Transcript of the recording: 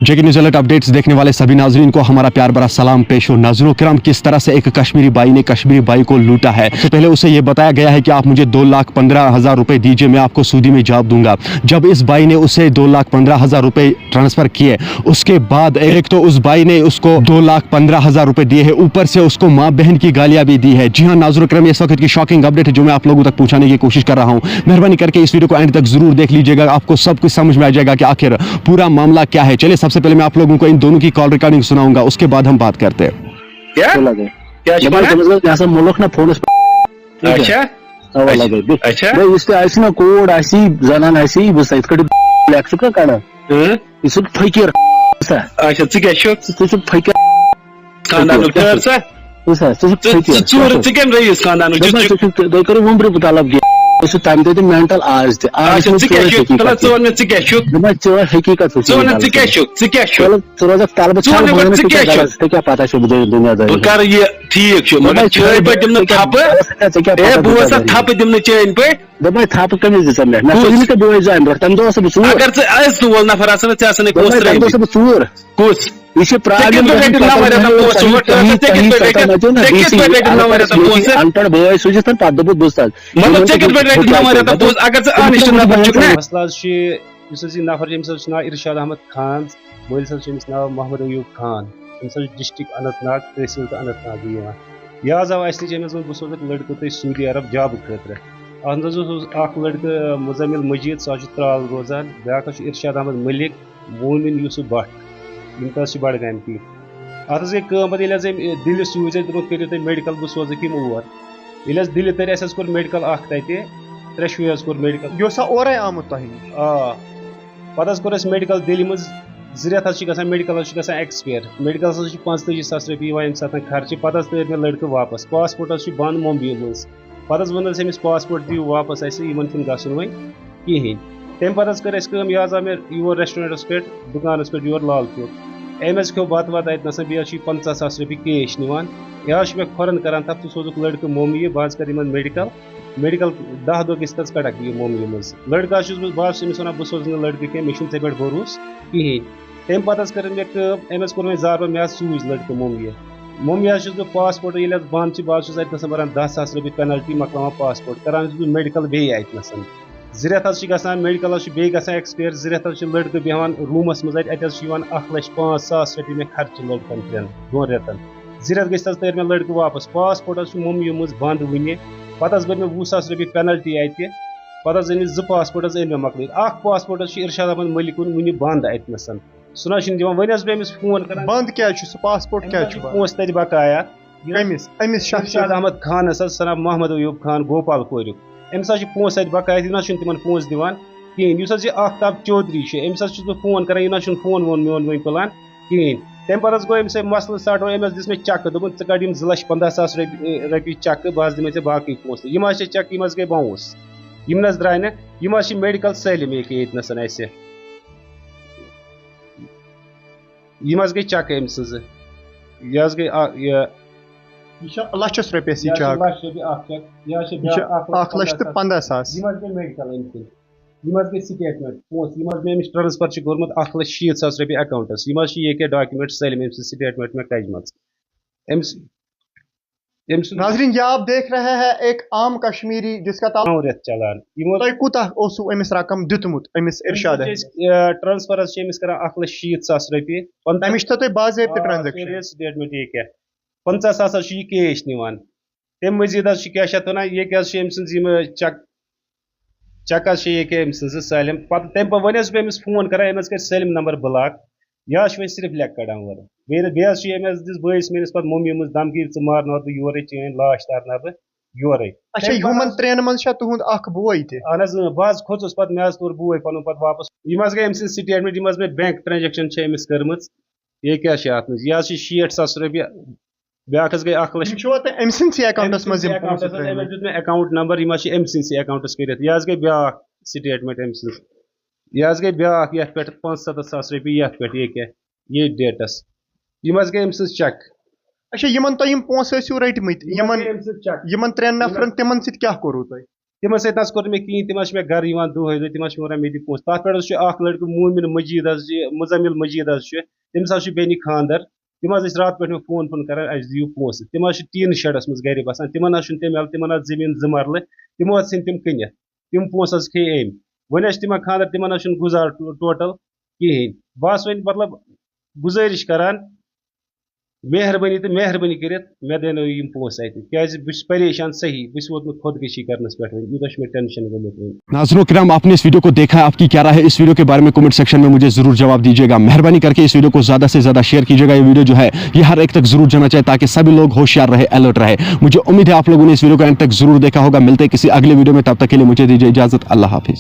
जेके news alert updates देखने वाले सभी नाजरीन को हमारा प्यार भरा सलाम पेश हो। नाज़रीन किराम, किस तरह से एक कश्मीरी भाई ने कश्मीरी भाई को लूटा है। सबसे पहले उसे ये बताया गया है कि आप मुझे 2,15,000 रुपए दीजिए, मैं आपको सूदी में जवाब दूंगा। जब इस भाई ने उसे 2,15,000 रुपए ट्रांसफर किए, उसके बाद एक तो उस भाई ने उसको 2,15,000 रुपए दिए हैं, ऊपर से उसको माँ बहन की गालियां भी दी है। जी हाँ नाज़रीन किराम, इस वक्त की शॉकिंग अपडेट है जो मैं आप लोगों तक पहुंचाने की कोशिश कर रहा हूँ। मेहरबानी करके इस वीडियो को एंड तक जरूर देख लीजिएगा, आपको सब कुछ समझ में आ जाएगा कि आखिर पूरा मामला क्या है। चलिए सबसे पहले मैं आप लोगों को इन दोनों की कॉल रिकॉर्डिंग सुनाऊंगा, उसके बाद हम बात करते हैं। क्या क्या मुल्क ना फोन अच्छा अच्छा भाई इसके ऐसी ना कोड ऐसी जनान ऐसी बस इत ब्लैक का काना इस फकीर अच्छा च फकीर खानदानुक चूर चिकन रईस खानदानुक करो वम्र तलब तम ते मेंटल आज हकीकत रोज तलब क्या पता कर ये ठीक चाय पे दिम थप बस थप दिम चैन पे दबाई थप कमी दिस बो जान तम दो अगर ोल नफर चूर कुस अनपढ़ बो सूझ पे दोप बस नफर यमिस नाव इरशाद अहमद खान मलिस नाव मोहम्मद अयूब खान डिस्ट्रिक्ट अनंतनाग तहसील तो अनंतनाग यह आव अस नश बह सोजक लड़क तुम सऊदी अरब जॉब खतर अत लड़कः मुजमिल मजीद सह त्राल रोजान ब्याक इरशाद अहमद मलिक मोमिन यूसुफ भट्ट यम बड़गाम की अत गई दिल सूज करो तुम मेडिकल बह सोजक और दिल तर कोर मेडिकल त्रे शुर कोर मेडिकल ओर आमुत पे कोर मेडिकल दिल्ली मज ज मेडिकल एक्सपायर मेडिकल 45,000 रुपये यम सात खर्च पे तर मे लड़क वापस पासपोर्ट बंद मुंबई मज पे वोन अमिस पासपोर्ट दिव वापस इन गसन वो कहें तम पे कर यह आव मे योर रेस्टोरेंटस पे दुकानस पे योर लाल चौक अम खो बत वत अतन बे 50,000 रुपये कैश निवान यह मे खोरन करान तब तू सोजुक लड़क मुंबई बह कर मेडिकल 10 दह गस कड़क ये मुंबई मज लड़का बस अमिस वन बह सोज लड़क कह मे पे भरोस कहें तम पे कर मे अमिस कोर जार मे सूज लड़क मुंबई बह पासपोर्ट ये बंद बस बरान 10,000 रुपये पेनल्टी मकलान पासपोर्ट करान मेडिकल बे अतन रेत गसान मेडिकल बे एक्सपायर रेत लड़क बेहान रूमस मज 1,05,000 रुपये मे खर्च लड़कन त्रेन 2 रेतन रेत गस तर मे लड़क वापस पासपोर्ट मुंबई मज बंद वन पे बर मे 20,000 रुपये पेनल्टी अत पे अमिस 2 पासपोर्ट मे मकल पासपोर्ट इरशाद अहमद मलिक वन बंद अतन सह वन बे अमिस फोन कर बंद क्या पासपोर्ट क्या पोस तत बकाया इरशाद अहमद खान सना मोहम्मद अयूब खान गोपाल कोर अमिस पोस तत बकाया यह तिम पोस दिवान कहें यह आफ्ताब चौधरी अमिस बह फोन कर यह फोन वोन मोन वो तुलान कहें तम पे गो Amish muscle start Amish this may चक दोपन च कड़ 2,15,000 रुपये चक बह दिमे बाकी पोस यम चक यम गई बाउंस यम द्राय ना यम मेडिकल सैलम ये यम गई चक अम यह गई लक्षस रुपये मेडिकल यम गई स्टेटमेंट पोस यम मे अमिस ट्रांसफर गोरमुत 1,60,000 रुपये अकाउंटस यम ये डॉक्यूमेंट सैलम अम स्टेटमेंट में कजम नाजरीन, ये आप देख रहे हैं एक आम कश्मीरी जिसका रेत चलान अमिस रकम दितमुत अमिस इरशाद ट्रांसफर कर 1,60,000 रुपये अमिस बाज़ाब्ते ट्रांजैक्शन स्टेटमेंट ये क्या 50,000 यह कैश निवान तम मजीद क्या ये चक चक ये सैलम तम पे वन पे अमिस फोन कर अमिस कर सैलम नंबर ब्लॉक यह सिर्फ lake Kadan were base this बस मेस पे मम्मी मज धमकी च मारन बह योर चैन लाश तारना बह योर ह्यूमन त्रेन मज तुंद बोई अहन बह खोचुस पे मे तोर बोई पन पे वापस यम गई अम स्टेटमेंट यम मे बैंक ट्रांजेक्शन अमिस कर्म ये क्या अत यह 60,000 रुपये ब्याक गई 1,00,000 अकाउंट नंबर यम अम अकाउंटस कर यह गई ब्याक स्टेटमेंट अम यह गई ब्याक ये पे 65,000 रुपये ये पे ये क्या ये डेटस यम गई अम चक अच्छा यमन तो पोस रटमत यमन 3 नफरन तिमन क्या कोरू तुम تمن سۭتۍ نہ کوٚر مےٚ کِہیٖنۍ تِم چھِ مےٚ گَرٕ یِوان دۄہَے دۄہے تِم چھِ وَنان مےٚ دِ پونٛسہٕ تَتھ پٮ۪ٹھ حظ چھُ اَکھ لٔڑکہٕ موٗمِن مجیٖد حظ چھِ مُزمِل مجیٖد حظ چھُ تٔمِس حظ چھُ بیٚنہِ خانٛدر تِم حظ ٲسۍ راتہٕ پٮ۪ٹھ مےٚ فون کران اَسہِ دِیِو پونٛسہٕ تِم حظ چھِ ٹیٖن شَڈَس منٛز گَرِ بَسان تِمن حظ چھُنہٕ تَمہِ علاوٕ تِمن حظ زٔمیٖن 2 مَرلہٕ تِمو حظ ژھٕنۍ تِم کٕنِتھ تِم پونٛسہٕ حظ کھیٚیہِ أمۍ وۄنۍ حظ چھِ تِمن خانٛدر تِمن حظ چھُنہٕ گُزار ٹوٹل کِہیٖنۍ بہٕ حظ وۄنۍ مطلب گُزٲرِش کران مہربٲنی تہٕ مہربٲنی کٔرِتھ مےٚ دیانٲیِو یِم پونٛسہٕ اَتہِ کیٛازِ بہٕ چھُس پریشان صحیح بہٕ چھُس ووتمُت خودکشی کرنَس پٮ۪ٹھ وۄنۍ یوٗتاہ چھُ مےٚ ٹینشن گوٚمُت وۄنۍ. नाज़रीन کرام आपने इस वीडियो को देखा है, आपकी क्या राय है इस वीडियो के बारे में कमेंट सेक्शन में मुझे जरूर जवाब दीजिएगा. मेहरबानी करके इस वीडियो को ज्यादा से ज्यादा शेयर कीजिएगा. ये वीडियो जो है ये हर एक तक जरूर जाना चाहिए ताकि सभी लोग होशियार रहे, अलर्ट रहे. मुझे उम्मीद है आप लोगों ने इस वीडियो को एंड तक जरूर देखा होगा. मिलते हैं किसी अगले वीडियो में, तब तक के लिए मुझे दीजिए इजाजत. अल्लाह हाफिज.